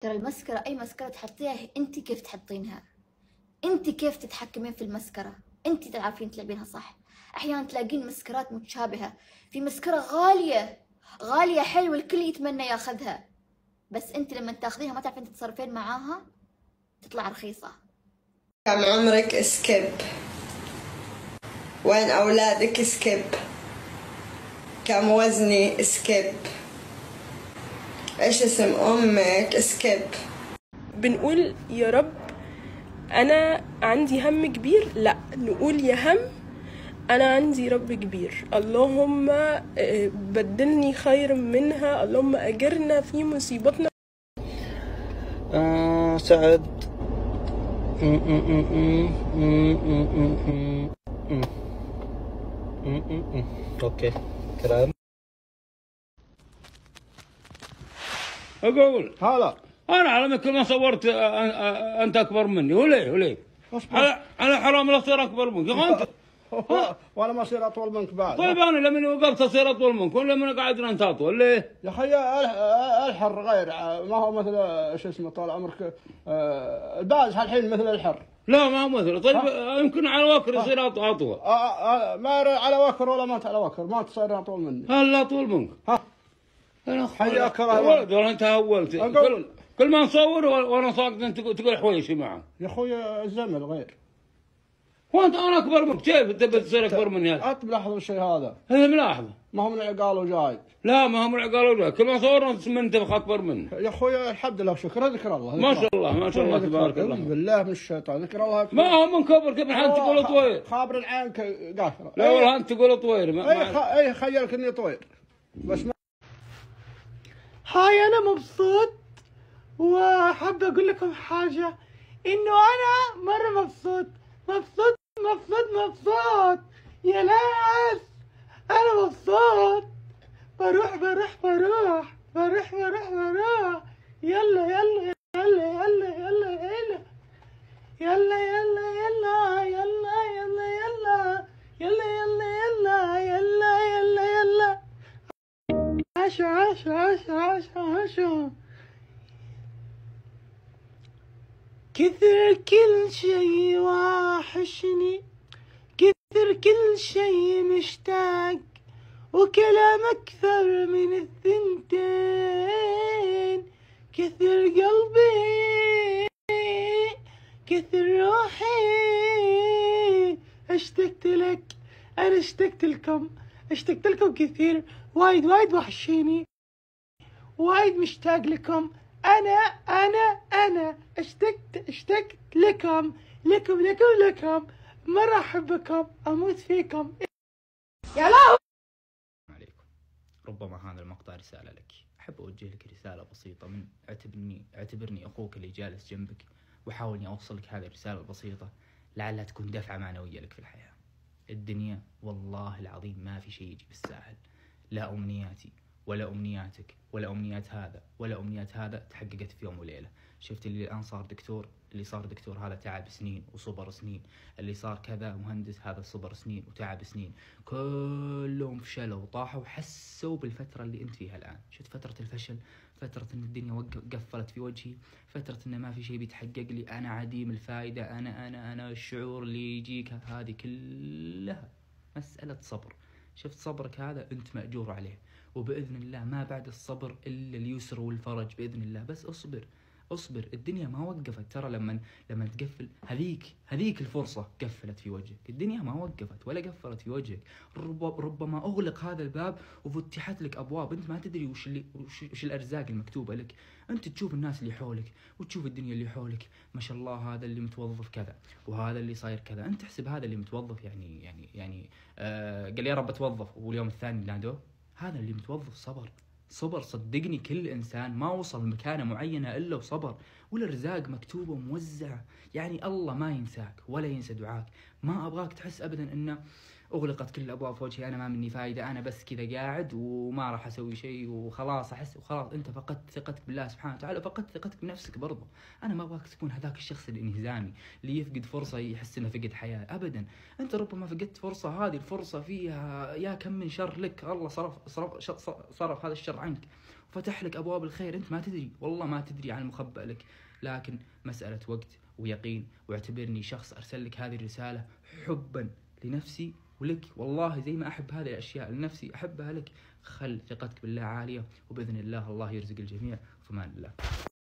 ترى المسكرة أي مسكرة تحطيها أنت كيف تحطينها، أنت كيف تتحكمين في المسكرة، أنت تعرفين تلعبينها صح. أحيانا تلاقين مسكرات متشابهة، في مسكرة غالية غالية حلوة الكل يتمنى ياخذها، بس أنت لما تاخذيها ما تعرفين تتصرفين معاها تطلع رخيصة. كم عمرك؟ سكيب. وين أولادك؟ سكيب. كم وزني؟ سكيب. إيش اسم أمك؟ سكيب. بنقول يا رب أنا عندي هم كبير؟ لا، نقول يا هم أنا عندي رب كبير، اللهم بدلني خير منها، اللهم أجرنا في مصيبتنا. سعد. اوكي كلام. اقول هلا انا على كل ما صورت انت اكبر مني وليه على حرام لا تصير اكبر منك يا انت. وانا ما اصير اطول منك بعد. طيب انا لما وقفت اصير اطول منك ولا من قاعدنا انت اطول ليه؟ يا اخي الحر غير، ما هو مثل شو اسمه طال عمرك. الباز الحين مثل الحر. لا ما هو مثل. طيب يمكن على وكر يصير اطول. ما على وكر ولا ما على وكر، ما تصير اطول مني. هلا اطول منك. ها حياك الله يا ولد والله انت هولت. كل ما نصور وانا ساقط انت تقول حويشي معه. يا اخوي الزمن غير. وانت انا اكبر منك كيف تبي تصير اكبر مني؟ انت ملاحظ الشيء هذا؟ هذا ملاحظه. ما هو من العقال وجاي. لا ما هو من العقال وجاي، كل ما صورنا تنتفخ اكبر منه. يا اخوي الحمد لله وشكر، ذكر الله. ما شاء الله ما شاء الله تبارك الله. بالله من الشيطان، ذكر الله. ما هو من كبر كيف الحين تقول طوير؟ خابر العين قاشره. لا والله انت تقول طوير. اي خيالك اني طوير بس ما. هاي أنا مبسوط وحابة أقول لكم حاجة، إنه أنا مرة مبسوط مبسوط مبسوط مبسوط يا ناس. أنا مبسوط، بروح بروح بروح بروح بروح بروح. يلا يلا يلا يلا يلا يلا يلا يلا يلا يلا يلا يلا يلا يلا يلا يلا يلا. عاشوا عاشوا عاشوا عاشوا عاشوا. كثر كل شي واحشني، كثر كل شي مشتاق، وكلام أكثر من الثنتين. كثر قلبي كثر روحي، اشتقت لك، أنا اشتقت لكم، اشتقت لكم كثير، وايد وايد وحشيني، وايد مشتاق لكم. أنا اشتقت لكم لكم لكم لكم، مرة أحبكم، أموت فيكم. يا لا عليكم. ربما هذا المقطع رسالة لك، أحب أوجه لك رسالة بسيطة من اعتبرني أخوك اللي جالس جنبك، وحاول إني أوصل لك هذه الرسالة البسيطة لعلها تكون دفعة معنوية لك في الحياة. الدنيا والله العظيم ما في شيء يجي بالساهل، لا أمنياتي ولا أمنياتك ولا أمنيات هذا ولا أمنيات هذا تحققت في يوم وليلة. شفت اللي الآن صار دكتور، اللي صار دكتور هذا تعب سنين وصبر سنين، اللي صار كذا مهندس هذا صبر سنين وتعب سنين، كلهم فشلوا وطاحوا وحسوا بالفترة اللي أنت فيها الآن. شفت فترة الفشل، فترة إن الدنيا قفلت في وجهي، فترة إن ما في شيء بيتحقق لي، أنا عديم الفائدة، أنا الشعور اللي يجيك هذه كلها مسألة صبر. شفت صبرك هذا أنت مأجور عليه، وبإذن الله ما بعد الصبر إلا اليسر والفرج بإذن الله. بس اصبر، الدنيا ما وقفت. ترى لما تقفل هذيك الفرصة قفلت في وجهك، الدنيا ما وقفت ولا قفلت في وجهك. ربما أغلق هذا الباب وفتحت لك أبواب أنت ما تدري وش الأرزاق المكتوبة لك. أنت تشوف الناس اللي حولك وتشوف الدنيا اللي حولك، ما شاء الله هذا اللي متوظف كذا وهذا اللي صاير كذا. أنت تحسب هذا اللي متوظف يعني قال يا رب أتوظف واليوم الثاني نادوه. هذا اللي متوظف صبر. صدقني كل إنسان ما وصل مكانة معينة إلا وصبر، والأرزاق مكتوبة وموزعة. يعني الله ما ينساك ولا ينسى دعاك. ما أبغاك تحس أبدا إنه أغلقت كل الأبواب في وجهي، أنا ما مني فايدة، أنا بس كذا قاعد وما راح أسوي شيء وخلاص أحس وخلاص. أنت فقدت ثقتك بالله سبحانه وتعالى، فقدت ثقتك بنفسك برضو. أنا ما أبغاك تكون هذاك الشخص الانهزامي اللي يفقد فرصة يحس إنه فقد حياة أبدا. أنت ربما فقدت فرصة، هذه الفرصة فيها يا كم من شر لك، الله صرف هذا الشر عنك، فتح لك أبواب الخير، أنت ما تدري، والله ما تدري عن المخبأ لك. لكن مسألة وقت ويقين، واعتبرني شخص أرسل لك هذه الرسالة حبا لنفسي ولك، والله زي ما أحب هذه الأشياء لنفسي أحبها لك. خل ثقتك بالله عالية، وبإذن الله الله يرزق الجميع. فمان الله.